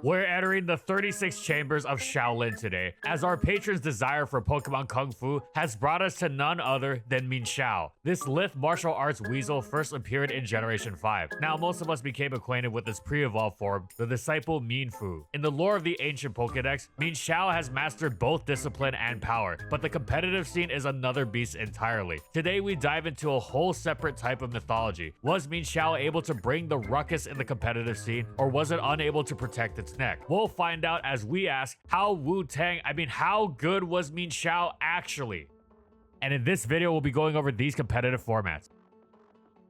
We're entering the 36 chambers of Shaolin today, as our patron's desire for Pokemon Kung Fu has brought us to none other than Mienshao. This lithe martial arts weasel first appeared in Generation 5. Now, most of us became acquainted with its pre-evolved form, the disciple Mienfu. In the lore of the ancient Pokedex, Mienshao has mastered both discipline and power, but the competitive scene is another beast entirely. Today, we dive into a whole separate type of mythology. Was Mienshao able to bring the ruckus in the competitive scene, or was it unable to protect its neck? We'll find out as we ask, how good was Mienshao actually? And in this video, we'll be going over these competitive formats.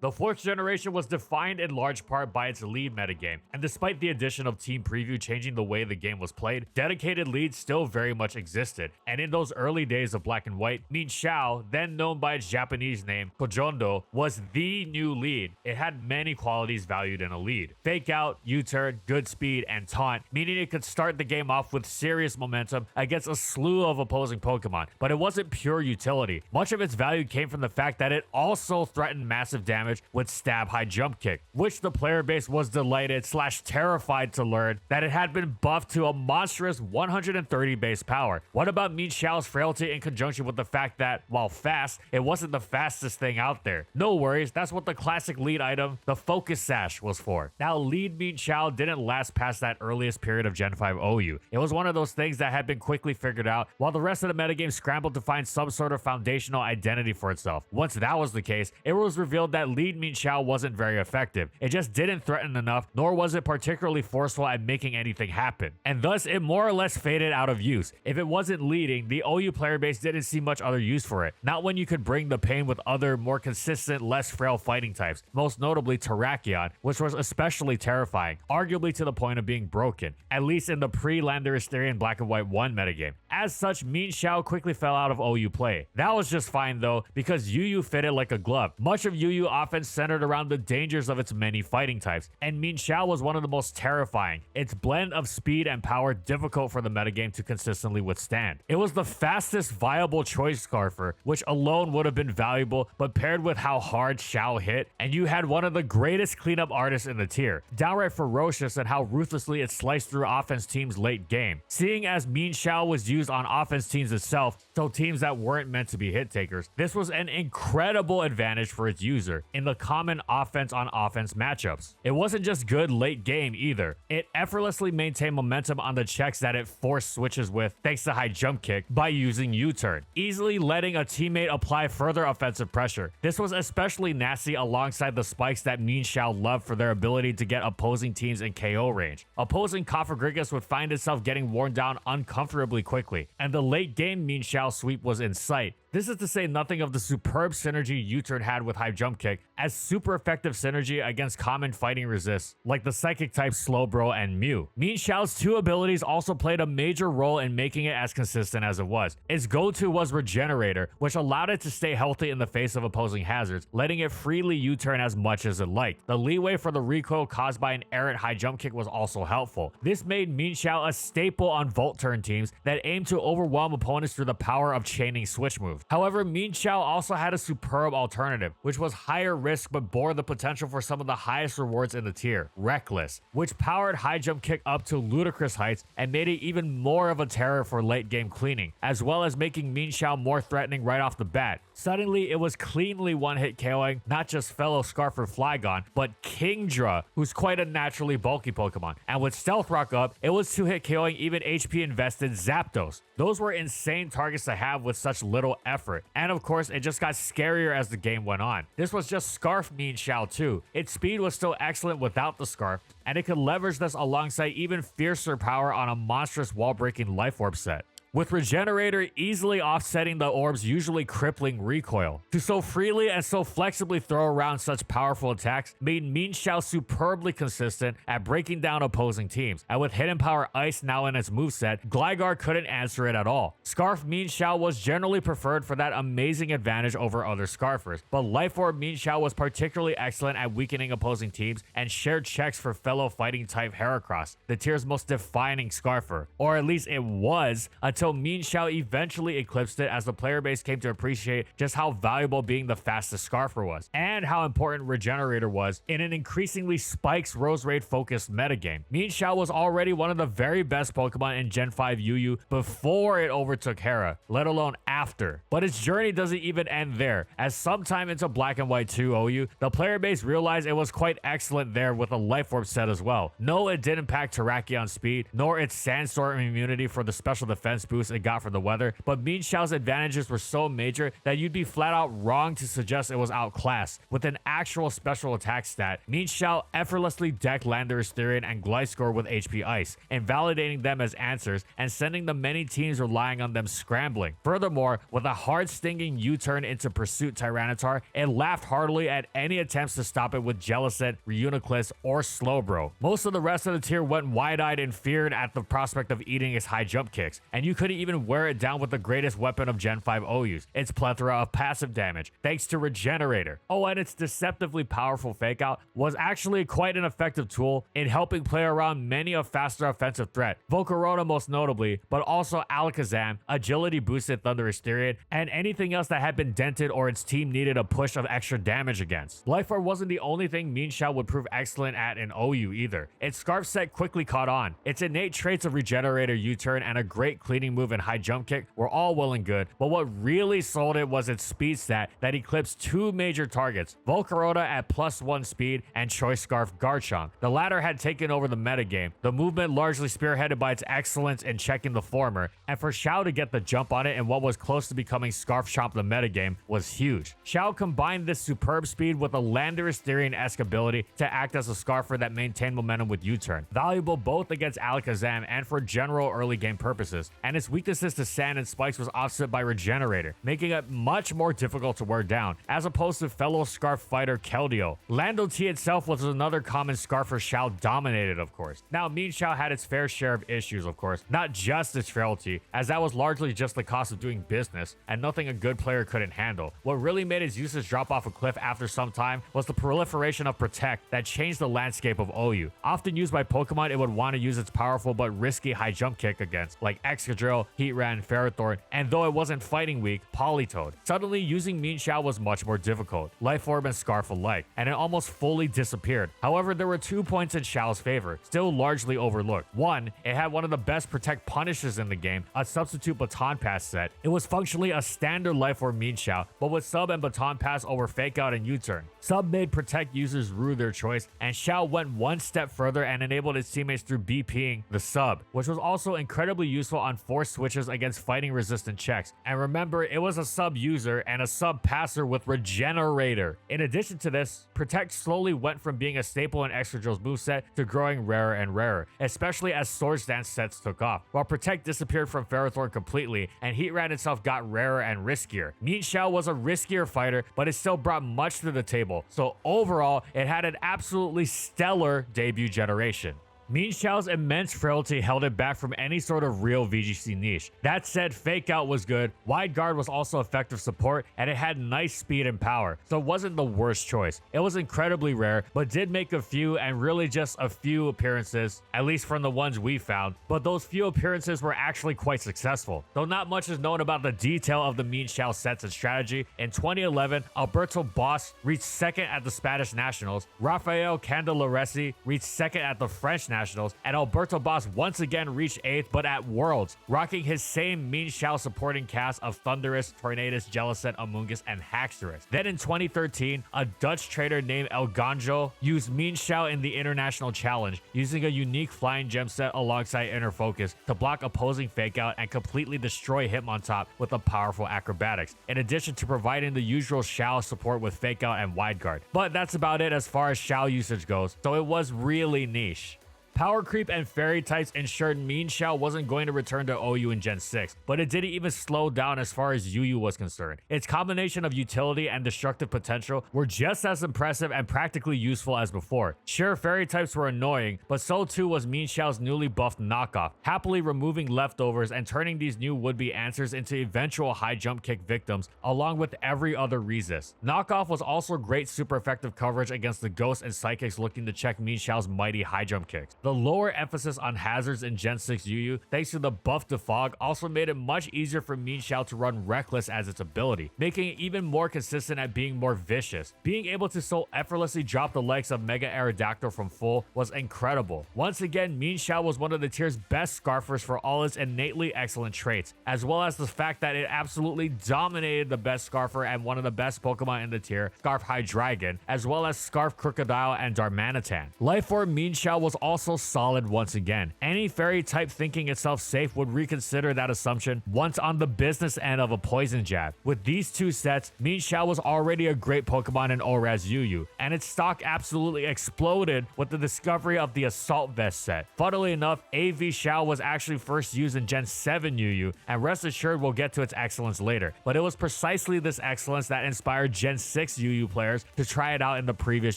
The 4th generation was defined in large part by its lead metagame, and despite the addition of Team Preview changing the way the game was played, dedicated leads still very much existed. And in those early days of Black and White, Mienshao, then known by its Japanese name, Kojondo, was the new lead. It had many qualities valued in a lead. Fake out, U-turn, good speed, and taunt, meaning it could start the game off with serious momentum against a slew of opposing Pokemon. But it wasn't pure utility. Much of its value came from the fact that it also threatened massive damage with stab high jump kick, which the player base was delighted / terrified to learn that it had been buffed to a monstrous 130 base power. What about Mienshao's frailty in conjunction with the fact that, while fast, it wasn't the fastest thing out there? No worries, that's what the classic lead item, the Focus Sash, was for. Now, lead Mienshao didn't last past that earliest period of Gen 5 OU. It was one of those things that had been quickly figured out, while the rest of the metagame scrambled to find some sort of foundational identity for itself. Once that was the case, it was revealed that lead Mienshao wasn't very effective. It just didn't threaten enough, nor was it particularly forceful at making anything happen. And thus, it more or less faded out of use. If it wasn't leading, the OU player base didn't see much other use for it. Not when you could bring the pain with other, more consistent, less frail fighting types, most notably Terrakion, which was especially terrifying, arguably to the point of being broken, at least in the pre-Landorusterian Black and White 1 metagame. As such, Mienshao quickly fell out of OU play. That was just fine though, because UU fitted like a glove. Much of UU offense centered around the dangers of its many fighting types, and Mienshao was one of the most terrifying. Its blend of speed and power difficult for the metagame to consistently withstand. It was the fastest viable choice Scarfer, which alone would have been valuable, but paired with how hard Shao hit, and you had one of the greatest cleanup artists in the tier. Downright ferocious in how ruthlessly it sliced through offense teams late game. Seeing as Mienshao was used on offense teams itself, so teams that weren't meant to be hit takers, this was an incredible advantage for its user in the common offense on offense matchups. It wasn't just good late game either. It effortlessly maintained momentum on the checks that it forced switches with thanks to high jump kick by using U-turn, easily letting a teammate apply further offensive pressure. This was especially nasty alongside the spikes that Mienshao loved for their ability to get opposing teams in KO range. Opposing Cofagrigus would find itself getting worn down uncomfortably quickly, and the late game Mienshao sweep was in sight. This is to say nothing of the superb synergy U-turn had with high jump kick, as super effective synergy against common fighting resists, like the psychic type Slowbro and Mew. Mienshao's 2 abilities also played a major role in making it as consistent as it was. Its go-to was Regenerator, which allowed it to stay healthy in the face of opposing hazards, letting it freely U-turn as much as it liked. The leeway for the recoil caused by an errant high jump kick was also helpful. This made Mienshao a staple on Volt turn teams that aimed to overwhelm opponents through the power of chaining switch moves. However, Mienshao also had a superb alternative, which was higher risk but bore the potential for some of the highest rewards in the tier, Reckless, which powered high jump kick up to ludicrous heights and made it even more of a terror for late game cleaning, as well as making Mienshao more threatening right off the bat. Suddenly, it was cleanly one-hit KOing not just fellow Scarfer Flygon, but Kingdra, who's quite a naturally bulky Pokemon. And with Stealth Rock up, it was 2-hit KOing even HP-invested Zapdos. Those were insane targets to have with such little effort. And of course, it just got scarier as the game went on. This was just Scarf Mienshao too. Its speed was still excellent without the Scarf, and it could leverage this alongside even fiercer power on a monstrous wall-breaking Life Orb set, with Regenerator easily offsetting the orb's usually crippling recoil. To so freely and so flexibly throw around such powerful attacks made Mienshao superbly consistent at breaking down opposing teams, and with Hidden Power Ice now in its moveset, Gligar couldn't answer it at all. Scarf Mienshao was generally preferred for that amazing advantage over other Scarfers, but Life Orb Mienshao was particularly excellent at weakening opposing teams and shared checks for fellow fighting type Heracross, the tier's most defining Scarfer, or at least it was until until Mienshao eventually eclipsed it as the player base came to appreciate just how valuable being the fastest Scarfer was, and how important Regenerator was in an increasingly Spikes Rose Raid focused metagame. Mienshao was already one of the very best Pokemon in Gen 5 UU before it overtook Hera, let alone after. But its journey doesn't even end there, as sometime into Black and White 2 OU, the player base realized it was quite excellent there with a Life Orb set as well. No, it didn't pack Terrakion speed, nor its Sandstorm immunity for the special defense boost it got from the weather, but Mienshao's advantages were so major that you'd be flat out wrong to suggest it was outclassed. With an actual special attack stat, Mienshao effortlessly decked Landorus Therian and Gliscor with HP Ice, invalidating them as answers and sending the many teams relying on them scrambling. Furthermore, with a hard-stinging U-turn into Pursuit Tyranitar, it laughed heartily at any attempts to stop it with Jellicent, Reuniclus, or Slowbro. Most of the rest of the tier went wide-eyed and feared at the prospect of eating its high jump kicks, and you couldn't even wear it down with the greatest weapon of Gen 5 OUs, its plethora of passive damage, thanks to Regenerator. Oh, and its deceptively powerful Fake Out was actually quite an effective tool in helping play around many a faster offensive threat, Volcarona most notably, but also Alakazam, agility boosted Thunderous Therian, and anything else that had been dented or its team needed a push of extra damage against. Life Orb wasn't the only thing Mienshao would prove excellent at in OU either. Its Scarf set quickly caught on. Its innate traits of Regenerator U-turn and a great cleaning move and high jump kick were all well and good, but what really sold it was its speed stat that eclipsed two major targets, Volcarona at +1 speed and Choice Scarf Garchomp. The latter had taken over the metagame, the movement largely spearheaded by its excellence in checking the former, and for Xiao to get the jump on it in what was close to becoming Scarf Chomp the metagame was huge. Xiao combined this superb speed with a Landorus Therian-esque ability to act as a Scarfer that maintained momentum with U-turn, valuable both against Alakazam and for general early game purposes, and its weaknesses to Sand and Spikes was offset by Regenerator, making it much more difficult to wear down, as opposed to fellow Scarf fighter Keldeo. Lando T itself was another common Scarfer Xiao dominated, of course. Now, Mienshao had its fair share of issues, of course, not just its frailty, as that was largely just the cost of doing business, and nothing a good player couldn't handle. What really made its usage drop off a cliff after some time was the proliferation of Protect that changed the landscape of OU. Often used by Pokemon it would want to use its powerful but risky high jump kick against, like Excadrill, Heatran, Ferrothorn, and though it wasn't fighting weak, Politoed. Suddenly, using Mienshao was much more difficult, Life Orb and Scarf alike, and it almost fully disappeared. However, there were 2 points in Xiao's favor, still largely overlooked. One, it had one of the best Protect punishes in the game, a substitute Baton Pass set. It was functionally a standard Life Orb Mienshao, but with Sub and Baton Pass over Fake Out and U-turn. Sub made Protect users rue their choice, and Xiao went one step further and enabled its teammates through BPing the Sub, which was also incredibly useful on force switches against fighting resistant checks. And remember, it was a Sub user and a Sub passer with Regenerator. In addition to this, Protect slowly went from being a staple in Excadrill's moveset to growing rarer and rarer, especially as Swords Dance sets took off, while Protect disappeared from Ferrothorn completely and Heatran itself got rarer and riskier. Mienshao was a riskier fighter, but it still brought much to the table, so overall, it had an absolutely stellar debut generation. Mienshao's immense frailty held it back from any sort of real VGC niche. That said, Fake Out was good, Wide Guard was also effective support, and it had nice speed and power, so it wasn't the worst choice. It was incredibly rare, but did make a few and really just a few appearances, at least from the ones we found, but those few appearances were actually quite successful. Though not much is known about the detail of the Mienshao sets and strategy, in 2011, Alberto Boss reached second at the Spanish Nationals, Rafael Candelaresi reached second at the French Nationals, and Alberto Boss once again reached 8th, but at Worlds, rocking his same Mienshao supporting cast of Thunderous, Tornadus, Jellicent, Amoonguss, and Haxorus. Then in 2013, a Dutch trader named El Ganjo used Mienshao in the International Challenge, using a unique Flying Gem set alongside Inner Focus to block opposing Fake Out and completely destroy Hitmontop with a powerful acrobatics, in addition to providing the usual Xiao support with Fake Out and Wide Guard. But that's about it as far as Xiao usage goes, so it was really niche. Power creep and fairy types ensured Mienshao wasn't going to return to OU in Gen 6, but it didn't even slow down as far as UU was concerned. Its combination of utility and destructive potential were just as impressive and practically useful as before. Sure, fairy types were annoying, but so too was Mienshao's newly buffed knockoff, happily removing leftovers and turning these new would-be answers into eventual high jump kick victims, along with every other resist. Knockoff was also great super effective coverage against the ghosts and psychics looking to check Mienshao's mighty high jump kicks. The lower emphasis on hazards in Gen 6 Yu, thanks to the buff to Fog, also made it much easier for Mienshao to run Reckless as its ability, making it even more consistent at being more vicious. Being able to so effortlessly drop the legs of Mega Aerodactyl from full was incredible. Once again, Mienshao was one of the tier's best Scarfers for all its innately excellent traits, as well as the fact that it absolutely dominated the best Scarfer and one of the best Pokemon in the tier, Scarf Hydreigon, as well as Scarf Crocodile and Darmanitan. Life Orb Mienshao was also solid once again. Any fairy type thinking itself safe would reconsider that assumption once on the business end of a Poison Jab. With these two sets, Mienshao was already a great Pokemon in ORAS UU, and its stock absolutely exploded with the discovery of the Assault Vest set. Funnily enough, AV Shao was actually first used in Gen 7 UU, and rest assured we'll get to its excellence later. But it was precisely this excellence that inspired Gen 6 UU players to try it out in the previous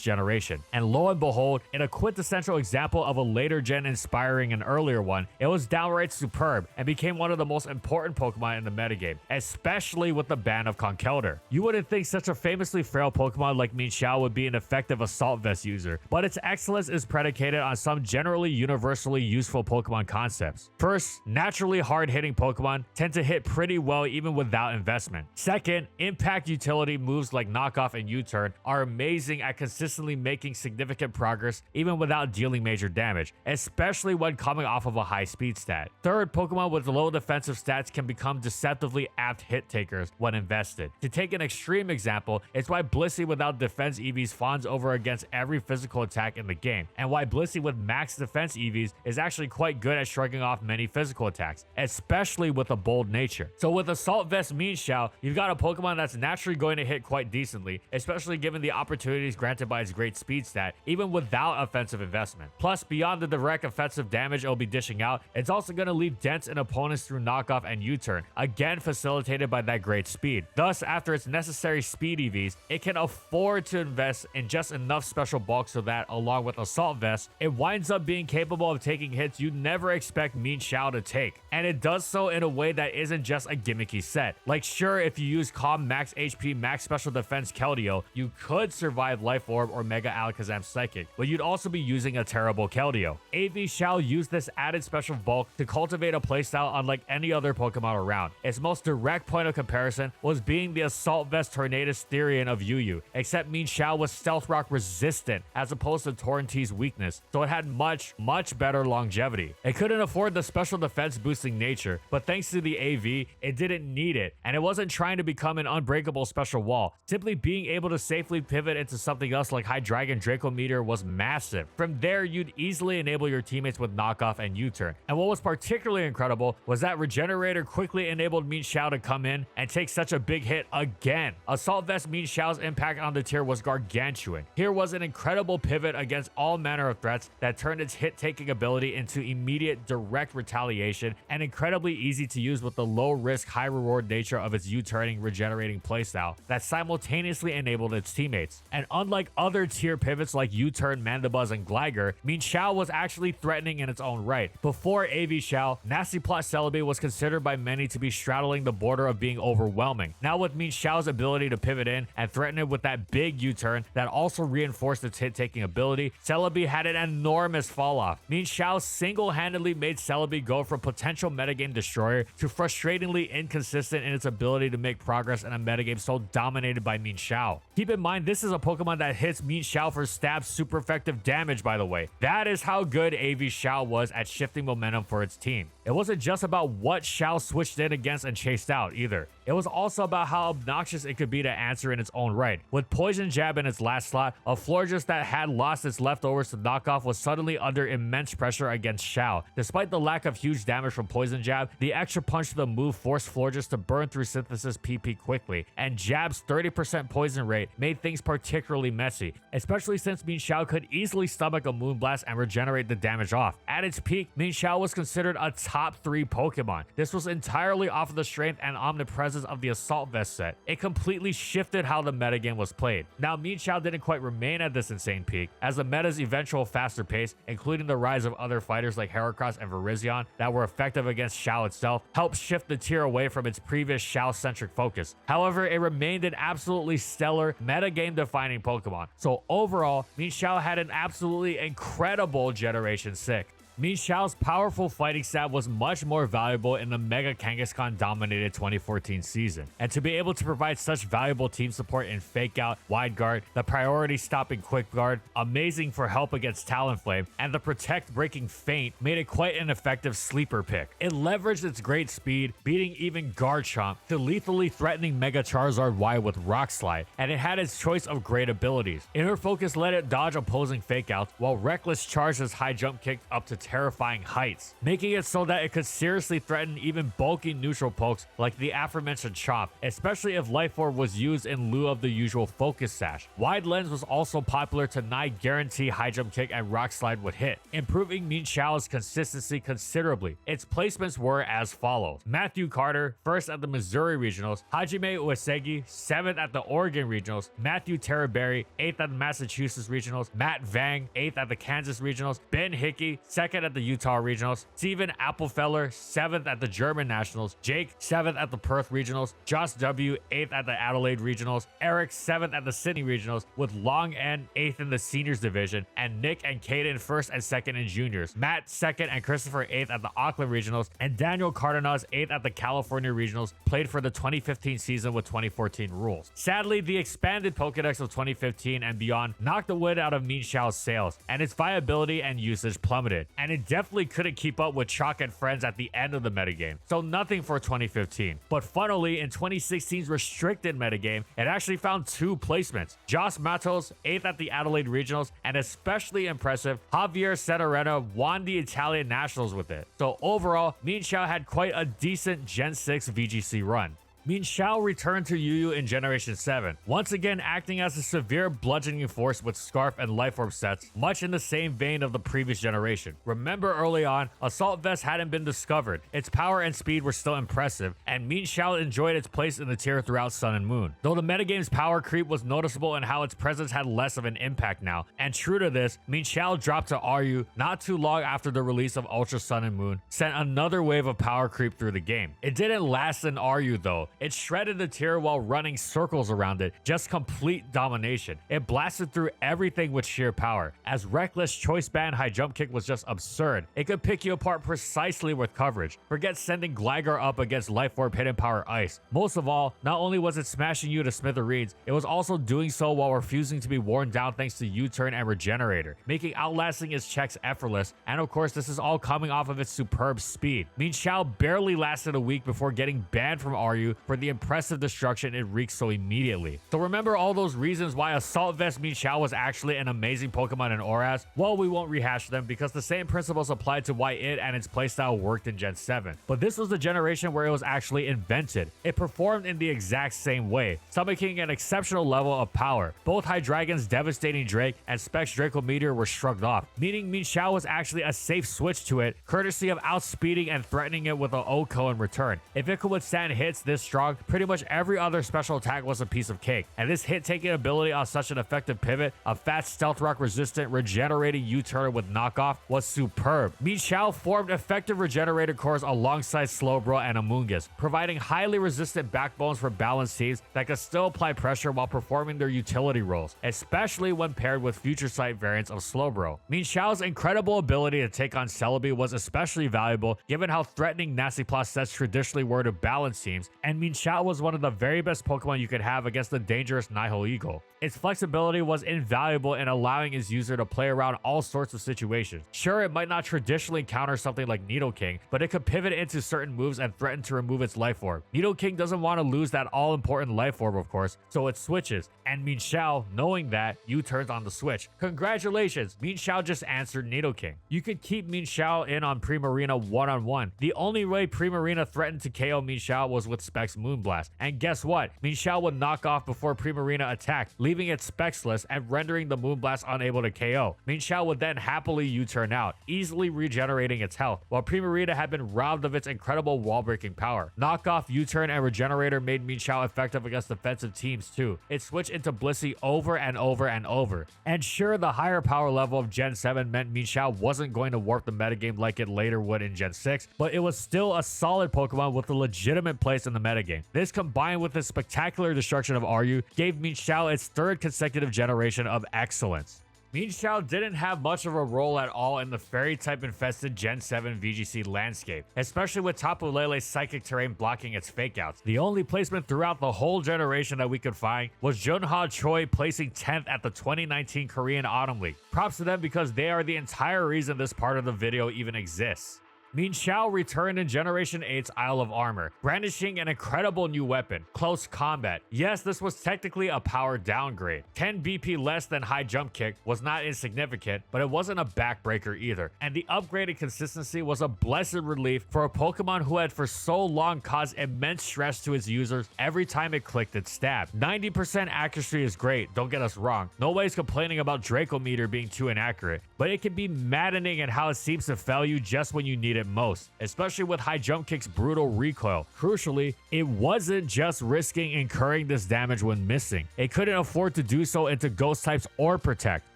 generation. And lo and behold, in a quintessential example of a later gen inspiring an earlier one, it was downright superb and became one of the most important Pokemon in the metagame, especially with the ban of Conkeldurr. You wouldn't think such a famously frail Pokemon like Mienshao would be an effective Assault Vest user, but its excellence is predicated on some generally universally useful Pokemon concepts. First, naturally hard-hitting Pokemon tend to hit pretty well even without investment. Second, impact utility moves like Knockoff and U-Turn are amazing at consistently making significant progress even without dealing major damage, especially when coming off of a high speed stat. Third, Pokemon with low defensive stats can become deceptively apt hit takers when invested. To take an extreme example, it's why Blissey without defense EVs fawns over against every physical attack in the game, and why Blissey with max defense EVs is actually quite good at shrugging off many physical attacks, especially with a bold nature. So with Assault Vest Mienshao, you've got a Pokemon that's naturally going to hit quite decently, especially given the opportunities granted by its great speed stat, even without offensive investment. Plus, beyond the direct offensive damage it'll be dishing out, it's also going to leave dents in opponents through Knockoff and U-Turn, again facilitated by that great speed. Thus, after its necessary speed EVs, it can afford to invest in just enough special bulk so that, along with Assault Vest, it winds up being capable of taking hits you'd never expect Mienshao to take. And it does so in a way that isn't just a gimmicky set. Like, sure, if you use Calm Max HP Max Special Defense Keldeo, you could survive Life Orb or Mega Alakazam Psychic, but you'd also be using a terrible Keldeo. AV Shao used this added special bulk to cultivate a playstyle unlike any other Pokemon around. Its most direct point of comparison was being the Assault Vest Tornadus Therian of UU, except Mienshao was Stealth Rock resistant as opposed to Torrentie's weakness, so it had much better longevity. It couldn't afford the special defense boosting nature, but thanks to the AV, it didn't need it, and it wasn't trying to become an unbreakable special wall. Simply being able to safely pivot into something else like Hydreigon Draco Meteor was massive. From there, you'd easily enable your teammates with Knockoff and U-Turn. And what was particularly incredible was that Regenerator quickly enabled Mienshao to come in and take such a big hit again. Assault Vest Mienshao's impact on the tier was gargantuan. Here was an incredible pivot against all manner of threats that turned its hit-taking ability into immediate direct retaliation, and incredibly easy to use with the low-risk, high-reward nature of its U-turning regenerating playstyle that simultaneously enabled its teammates. And unlike other tier pivots like U-Turn, Mandibuzz, and Gligar, Mienshao was actually threatening in its own right. Before AV Shao, Nasty Plot Celebi was considered by many to be straddling the border of being overwhelming. Now with Mienshao's ability to pivot in and threaten it with that big U-turn that also reinforced its hit-taking ability, Celebi had an enormous fall-off. Mienshao single-handedly made Celebi go from potential metagame destroyer to frustratingly inconsistent in its ability to make progress in a metagame so dominated by Mienshao. Keep in mind, this is a Pokemon that hits Mienshao for stab super effective damage, by the way. That is how good AV Shao was at shifting momentum for its team. It wasn't just about what Shao switched in against and chased out either. It was also about how obnoxious it could be to answer in its own right. With Poison Jab in its last slot, a Florges that had lost its leftovers to Knockoff was suddenly under immense pressure against Shao. Despite the lack of huge damage from Poison Jab, the extra punch to the move forced Florges to burn through Synthesis PP quickly, and Jab's 30% poison rate made things particularly messy, especially since Mienshao could easily stomach a Moonblast and regenerate the damage off. At its peak, Mienshao was considered a top top 3 Pokemon. This was entirely off of the strength and omnipresence of the Assault Vest set. It completely shifted how the metagame was played. Now, Mienshao didn't quite remain at this insane peak, as the meta's eventual faster pace, including the rise of other fighters like Heracross and Virizion that were effective against Xiao itself, helped shift the tier away from its previous Xiao-centric focus. However, it remained an absolutely stellar metagame-defining Pokemon. So overall, Mienshao had an absolutely incredible Generation 6. Mienshao's powerful fighting stat was much more valuable in the Mega Kangaskhan-dominated 2014 season, and to be able to provide such valuable team support in Fake Out, Wide Guard, the Priority Stopping Quick Guard, amazing for help against Talonflame, and the Protect Breaking Feint made it quite an effective sleeper pick. It leveraged its great speed, beating even Garchomp, to lethally threatening Mega Charizard Y with Rock Slide, and it had its choice of great abilities. Inner Focus let it dodge opposing Fake Outs, while Reckless charged its high jump kick up to terrifying heights, making it so that it could seriously threaten even bulky neutral pokes like the aforementioned Chomp, especially if Life Orb was used in lieu of the usual Focus Sash. Wide Lens was also popular to nigh guarantee high jump kick and Rock Slide would hit, improving Mienshao's consistency considerably. Its placements were as follows: Matthew Carter, 1st at the Missouri Regionals; Hajime Uesegi, 7th at the Oregon Regionals; Matthew Terraberry, 8th at the Massachusetts Regionals; Matt Vang, 8th at the Kansas Regionals; Ben Hickey, 2nd at the Utah Regionals; Steven Applefeller, 7th at the German Nationals; Jake, 7th at the Perth Regionals; Josh W, 8th at the Adelaide Regionals; Eric, 7th at the Sydney Regionals, with Long N 8th in the Seniors Division, and Nick and Caden 1st and 2nd in Juniors; Matt 2nd and Christopher 8th at the Auckland Regionals, and Daniel Cardenas 8th at the California Regionals, played for the 2015 season with 2014 rules. Sadly, the expanded Pokedex of 2015 and beyond knocked the wind out of Mienshao's sails, and its viability and usage plummeted, and it definitely couldn't keep up with Chalk and friends at the end of the metagame, so nothing for 2015. But funnily, in 2016's restricted metagame, it actually found 2 placements: Joss Matos, 8th at the Adelaide Regionals, and especially impressive, Javier Cetarena won the Italian Nationals with it. So overall, Mienshao had quite a decent Gen 6 VGC run. Mienshao returned to UU in Generation 7, once again acting as a severe bludgeoning force with Scarf and Life Orb sets, much in the same vein of the previous generation. Remember early on, Assault Vest hadn't been discovered, its power and speed were still impressive, and Mienshao enjoyed its place in the tier throughout Sun and Moon. Though the metagame's power creep was noticeable in how its presence had less of an impact now, and true to this, Mienshao dropped to RU not too long after the release of Ultra Sun and Moon, sent another wave of power creep through the game. It didn't last in RU though. It shredded the tier while running circles around it, just complete domination. It blasted through everything with sheer power, as Reckless Choice Band high jump kick was just absurd. It could pick you apart precisely with coverage. Forget sending Gligar up against Life Orb Hidden Power Ice. Most of all, not only was it smashing you to smithereens, it was also doing so while refusing to be worn down thanks to U-turn and Regenerator, making outlasting its checks effortless, and of course this is all coming off of its superb speed. Mienshao barely lasted a week before getting banned from RU for the impressive destruction it wreaked so immediately. So remember all those reasons why Assault Vest Mienshao was actually an amazing Pokemon in ORAS? Well, we won't rehash them because the same principles applied to why it and its playstyle worked in Gen 7. But this was the generation where it was actually invented. It performed in the exact same way, summoning an exceptional level of power. Both Hydreigon's Devastating Drake and Specs Draco Meteor were shrugged off, meaning Mienshao was actually a safe switch to it, courtesy of outspeeding and threatening it with an OHKO in return. If it could withstand hits this strong, pretty much every other special attack was a piece of cake, and this hit-taking ability on such an effective pivot, a fast Stealth Rock resistant regenerating U-turn with knockoff, was superb. Mienshao formed effective regenerated cores alongside Slowbro and Amoonguss, providing highly resistant backbones for balanced teams that could still apply pressure while performing their utility roles, especially when paired with Future Sight variants of Slowbro. Mienshao's incredible ability to take on Celebi was especially valuable given how threatening Nasty Plot sets traditionally were to balance teams, and Mienshao was one of the very best Pokemon you could have against the dangerous Nihil Eagle. Its flexibility was invaluable in allowing its user to play around all sorts of situations. Sure, it might not traditionally counter something like Nidoking, but it could pivot into certain moves and threaten to remove its Life Orb. Nidoking doesn't want to lose that all-important Life Orb, of course, so it switches, and Mienshao, knowing that, U-turns on the switch. Congratulations, Mienshao just answered Nidoking. You could keep Mienshao in on Primarina one-on-one. The only way Primarina threatened to KO Mienshao was with Specs Moonblast. And guess what? Mienshao would knock off before Primarina attacked, leaving it spexless and rendering the Moonblast unable to KO. Mienshao would then happily U-turn out, easily regenerating its health, while Primarina had been robbed of its incredible wall-breaking power. Knockoff, U-turn, and Regenerator made Mienshao effective against defensive teams too. It switched into Blissey over and over and over. And sure, the higher power level of Gen 7 meant Mienshao wasn't going to warp the metagame like it later would in Gen 6, but it was still a solid Pokemon with a legitimate place in the metagame. This combined with the spectacular destruction of Ryu gave Mienshao its third consecutive generation of excellence. Mienshao didn't have much of a role at all in the fairy-type infested Gen 7 VGC landscape, especially with Tapu Lele's psychic terrain blocking its fakeouts. The only placement throughout the whole generation that we could find was Junha Choi placing 10th at the 2019 Korean Autumn League. Props to them because they are the entire reason this part of the video even exists. Mienshao returned in Generation 8's Isle of Armor, brandishing an incredible new weapon, Close Combat. Yes, this was technically a power downgrade. 10 BP less than High Jump Kick was not insignificant, but it wasn't a backbreaker either. And the upgraded consistency was a blessed relief for a Pokemon who had for so long caused immense stress to its users every time it clicked its stab. 90% accuracy is great, don't get us wrong. Nobody's complaining about Dracometer being too inaccurate, but it can be maddening in how it seems to fail you just when you need it most, especially with High Jump Kick's brutal recoil. Crucially, it wasn't just risking incurring this damage when missing. It couldn't afford to do so into Ghost types or Protect,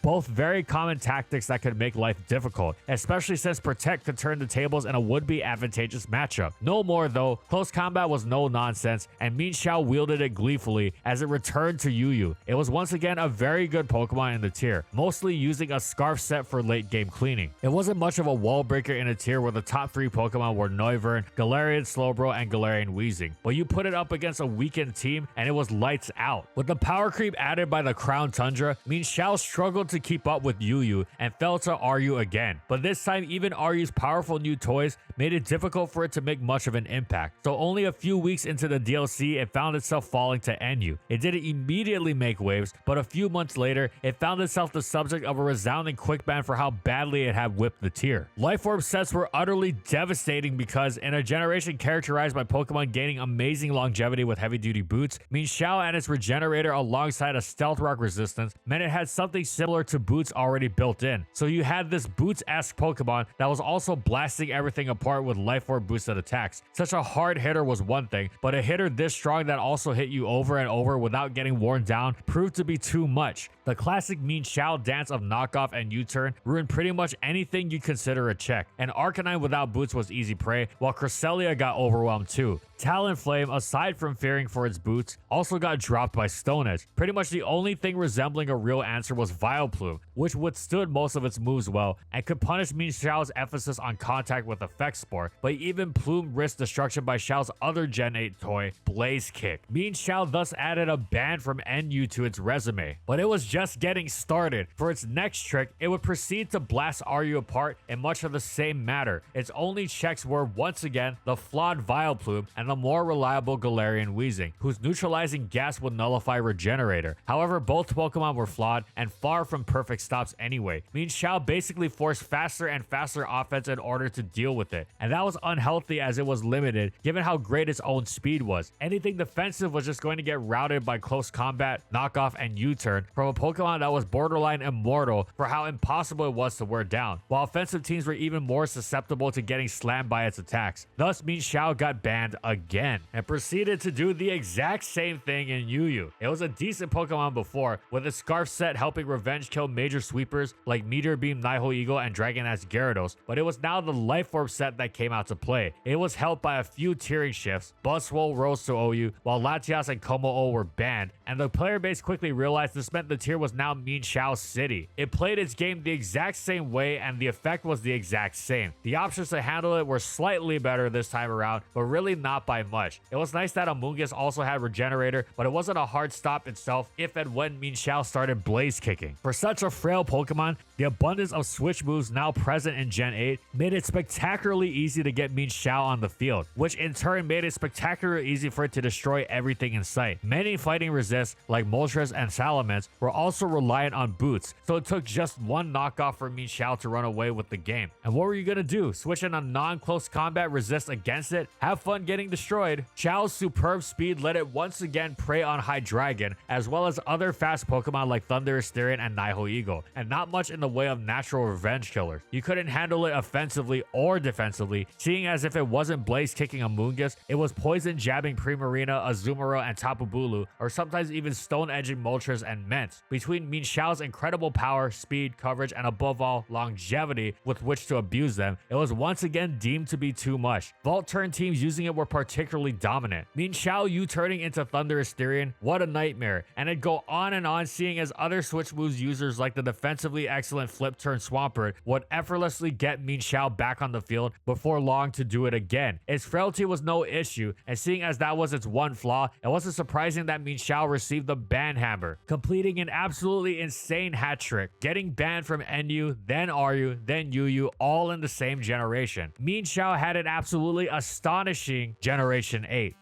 both very common tactics that could make life difficult, especially since Protect could turn the tables in a would-be advantageous matchup. No more though, Close Combat was no nonsense, and Mienshao wielded it gleefully as it returned to UU. It was once again a very good Pokemon in the tier, mostly using a Scarf set for late game cleaning. It wasn't much of a wall breaker in a tier where the top 3 Pokemon were Noivern, Galarian Slowbro, and Galarian Weezing, but you put it up against a weakened team and it was lights out. With the power creep added by the Crown Tundra, Mienshao struggled to keep up with UU and fell to Ryu again, but this time even Ryu's powerful new toys made it difficult for it to make much of an impact. So only a few weeks into the DLC, it found itself falling to NU. It didn't immediately make waves, but a few months later, it found itself the subject of a resounding quick ban for how badly it had whipped the tier. Life Orb sets were utterly devastating because in a generation characterized by Pokemon gaining amazing longevity with heavy-duty boots, Mienshao and its Regenerator alongside a Stealth Rock resistance meant it had something similar to boots already built in. So you had this boots-esque Pokemon that was also blasting everything apart with Life Orb boosted attacks. Such a hard hitter was one thing, but a hitter this strong that also hit you over and over without getting worn down proved to be too much. The classic Mienshao dance of knockoff and U-turn ruined pretty much anything you'd consider a check, and Arcanine without boots was easy prey, while Cresselia got overwhelmed too. Talonflame, aside from fearing for its boots, also got dropped by Stone Edge. Pretty much the only thing resembling a real answer was Vileplume, which withstood most of its moves well and could punish Mienshao's emphasis on contact with Effect Spore, but even Plume risked destruction by Xiao's other Gen 8 toy, Blaze Kick. Mienshao thus added a ban from NU to its resume, but it was just getting started. For its next trick, it would proceed to blast Ryu apart in much of the same manner. Its only checks were once again the flawed Vileplume and the more reliable Galarian Weezing, whose neutralizing gas would nullify Regenerator. However, both Pokemon were flawed and far from perfect stops anyway. Mienshao basically forced faster and faster offense in order to deal with it, and that was unhealthy as it was limited given how great its own speed was. Anything defensive was just going to get routed by Close Combat, Knockoff, and U-turn from a Pokemon that was borderline immortal for how impossible it was to wear down, while offensive teams were even more susceptible to getting slammed by its attacks. Thus, Mienshao got banned again and proceeded to do the exact same thing in UU. It was a decent Pokemon before, with a Scarf set helping revenge kill major sweepers like Meteor Beam, Nihil Eagle, and Dragonite Gyarados, but it was now the Life Orb set that came out to play. It was helped by a few tiering shifts. Buzzwole rose to OU, while Latias and Como-O were banned, and the player base quickly realized this meant the tier was now Mienshao's city. It played its game the exact same way, and the effect was the exact same. The options to handle it were slightly better this time around, but really not by much. It was nice that Amoonguss also had Regenerator, but it wasn't a hard stop itself if and when Mienshao started Blaze Kicking. For such a frail Pokemon, the abundance of switch moves now present in Gen 8 made it spectacularly easy to get Mienshao on the field, which in turn made it spectacularly easy for it to destroy everything in sight. Many fighting resists, like Moltres and Salamence, were also reliant on boots, so it took just one knockoff for Mienshao to run away with the game. And what were you gonna do? Switch switch in a non-close combat resist against it, have fun getting destroyed. Xiao's superb speed let it once again prey on Hydreigon, as well as other fast Pokemon like Thundurus, Therian, and Nihilego, and not much in the way of natural revenge killers. You couldn't handle it offensively or defensively, seeing as if it wasn't Blaze kicking a Moongus, it was poison jabbing Primarina, Azumarill, and Tapu Bulu, or sometimes even stone edging Moltres and Ments. Between Mienshao's incredible power, speed, coverage, and above all, longevity with which to abuse them, it was once again deemed to be too much. Vault turn teams using it were particularly dominant. Mienshao U-turning into Thundurus Therian, what a nightmare, and it'd go on and on, seeing as other switch moves users like the defensively excellent flip turn Swampert would effortlessly get Mienshao back on the field before long to do it again. Its frailty was no issue, and seeing as that was its one flaw, it wasn't surprising that Mienshao received the ban hammer, completing an absolutely insane hat trick, getting banned from NU, then RU, then UU, all in the same generation. Mienshao had an absolutely astonishing Generation 8.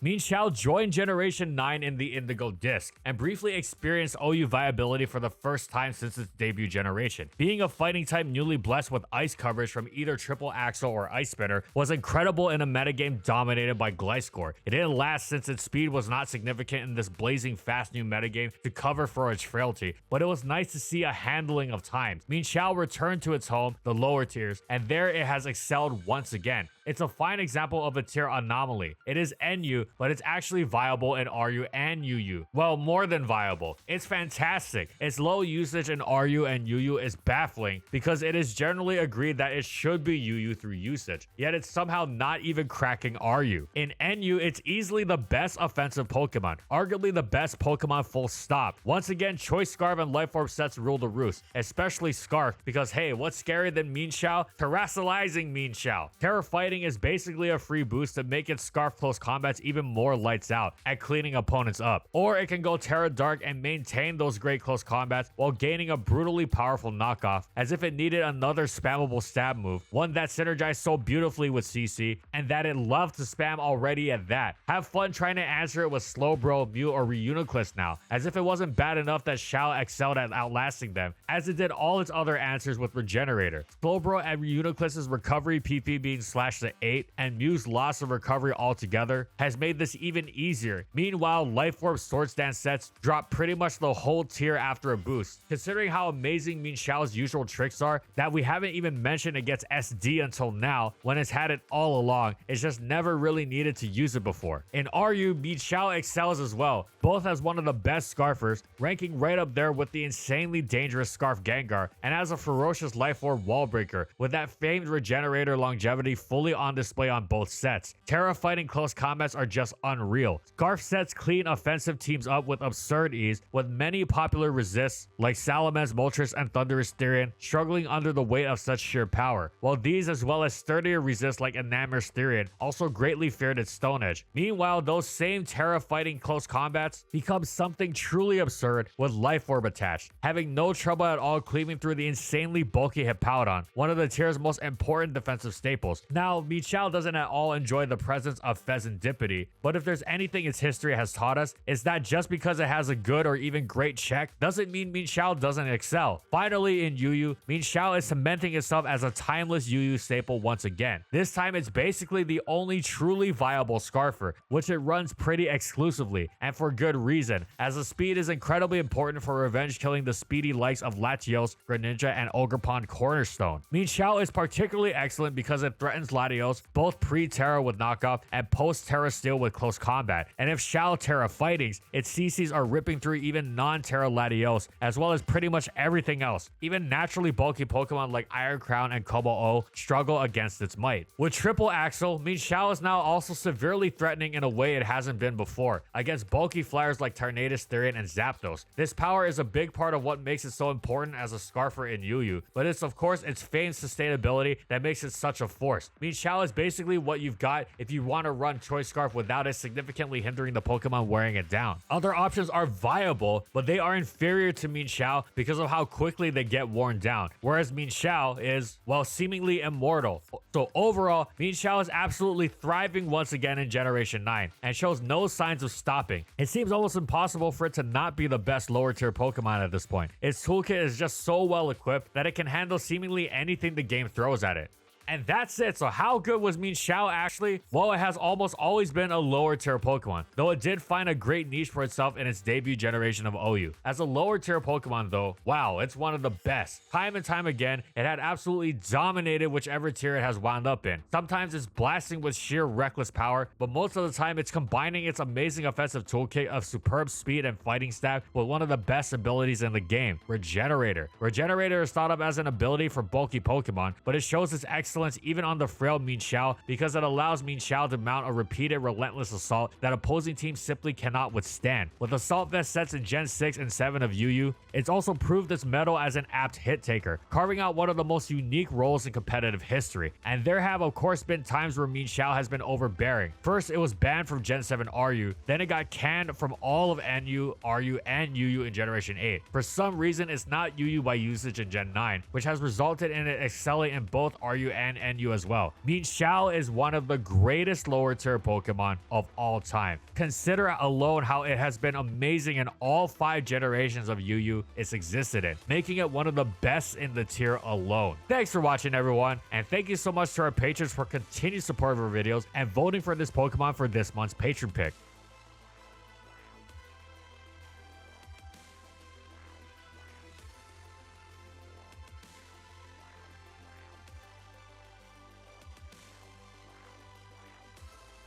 Mienshao joined Generation 9 in the Indigo Disc, and briefly experienced OU viability for the first time since its debut generation. Being a fighting type newly blessed with ice coverage from either Triple Axle or Ice Spinner was incredible in a metagame dominated by Gliscor. It didn't last since its speed was not significant in this blazing fast new metagame to cover for its frailty, but it was nice to see a handling of times. Mienshao returned to its home, the lower tiers, and there it has excelled once again. It's a fine example of a tier anomaly. It is NU, but it's actually viable in RU and UU. Well, more than viable. It's fantastic. Its low usage in RU and UU is baffling because it is generally agreed that it should be UU through usage, yet it's somehow not even cracking RU. In NU, it's easily the best offensive Pokemon, arguably the best Pokemon full stop. Once again, Choice Scarf and Life Orb sets rule the roost, especially Scarf, because hey, what's scarier than Mienshao? Terrassalizing Mienshao. Terra Fighting is basically a free boost to make its Scarf close combats even more lights out at cleaning opponents up. Or it can go Terra Dark and maintain those great close combats while gaining a brutally powerful knockoff, as if it needed another spammable stab move, one that synergized so beautifully with CC, and that it loved to spam already at that. Have fun trying to answer it with Slowbro, Mew, or Reuniclus now, as if it wasn't bad enough that Xiao excelled at outlasting them, as it did all its other answers with Regenerator. Slowbro and Reuniclus's recovery PP being slashed to 8, and Mew's loss of recovery altogether has made this even easier. Meanwhile, Life Orb Swords Dance sets drop pretty much the whole tier after a boost. Considering how amazing Mienshao's usual tricks are, that we haven't even mentioned it gets SD until now, when it's had it all along, it's just never really needed to use it before. In RU, Mienshao excels as well, both as one of the best Scarfers, ranking right up there with the insanely dangerous Scarf Gengar, and as a ferocious Life Orb wall breaker, with that famed Regenerator longevity fully on display on both sets. Terra Fighting close combats are just unreal. Scarf sets clean offensive teams up with absurd ease, with many popular resists like Salamence, Moltres, and Thundurus Therian struggling under the weight of such sheer power, while these as well as sturdier resists like Enamor's Therian also greatly feared its Stone Edge. Meanwhile, those same Terra Fighting close combats become something truly absurd with Life Orb attached, having no trouble at all cleaving through the insanely bulky Hippowdon, one of the tier's most important defensive staples. Now, Mienshao doesn't at all enjoy the presence of Pheasantipity, but if there's anything its history has taught us, it's that just because it has a good or even great check doesn't mean Mienshao doesn't excel. Finally, in UU, Mienshao is cementing itself as a timeless UU staple once again. This time it's basically the only truly viable Scarfer, which it runs pretty exclusively, and for good reason, as the speed is incredibly important for revenge killing the speedy likes of Latios, Greninja, and Ogerpon Cornerstone. Mienshao is particularly excellent because it threatens Latios both pre-Terra with knockoff and post-Terra Steel with close combat, and if Xiao Terra Fightings, its CCs are ripping through even non-Terra Latios, as well as pretty much everything else. Even naturally bulky Pokemon like Iron Crown and Kobo-O struggle against its might. With Triple Axle, Mienshao is now also severely threatening in a way it hasn't been before, against bulky flyers like Tornadus, Therian, and Zapdos. This power is a big part of what makes it so important as a Scarfer in UU, but it's of course its famed sustainability that makes it such a force. Mienshao is basically what you've got if you want to run Choice Scarf without it significantly hindering the Pokemon wearing it down. Other options are viable, but they are inferior to Mienshao because of how quickly they get worn down, whereas Mienshao is, well, seemingly immortal. So overall, Mienshao is absolutely thriving once again in Generation 9 and shows no signs of stopping. It seems almost impossible for it to not be the best lower tier Pokemon at this point. Its toolkit is just so well equipped that it can handle seemingly anything the game throws at it. And that's it. So how good was Mienshao actually? Well, it has almost always been a lower tier Pokemon, though it did find a great niche for itself in its debut generation of OU. As a lower tier Pokemon though, wow, it's one of the best. Time and time again, it had absolutely dominated whichever tier it has wound up in. Sometimes it's blasting with sheer reckless power, but most of the time it's combining its amazing offensive toolkit of superb speed and fighting staff with one of the best abilities in the game, Regenerator. Regenerator is thought of as an ability for bulky Pokemon, but it shows its excellence even on the frail Mienshao because it allows Mienshao to mount a repeated relentless assault that opposing teams simply cannot withstand. With Assault Vest sets in Gen 6 and 7 of UU, it's also proved its mettle as an apt hit taker, carving out one of the most unique roles in competitive history. And there have of course been times where Mienshao has been overbearing. First, it was banned from Gen 7 RU, then it got canned from all of NU, RU, and UU in Generation 8. For some reason, it's not UU by usage in Gen 9, which has resulted in it excelling in both RU and NU as well. Mienshao is one of the greatest lower tier Pokemon of all time. Consider alone how it has been amazing in all 5 generations of UU it's existed in, making it one of the best in the tier alone. Thanks for watching everyone, and thank you so much to our patrons for continued support of our videos and voting for this Pokemon for this month's patron pick.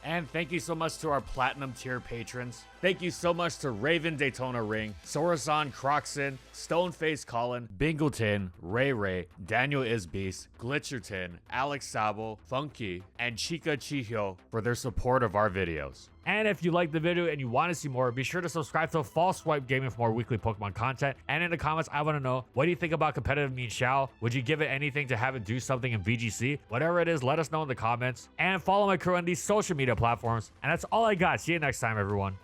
And thank you so much to our platinum tier patrons. Thank you so much to Raven Daytona Ring, Sorazan Croxon, Stoneface Colin, Bingleton, Ray Ray, Daniel Isbeast, Glitcherton, Alex Sabo, Funky, and Chika Chihyo for their support of our videos. And if you liked the video and you want to see more, be sure to subscribe to False Swipe Gaming for more weekly Pokemon content. And in the comments, I want to know, what do you think about competitive Mienshao? Would you give it anything to have it do something in VGC? Whatever it is, let us know in the comments. And follow my crew on these social media platforms. And that's all I got. See you next time, everyone.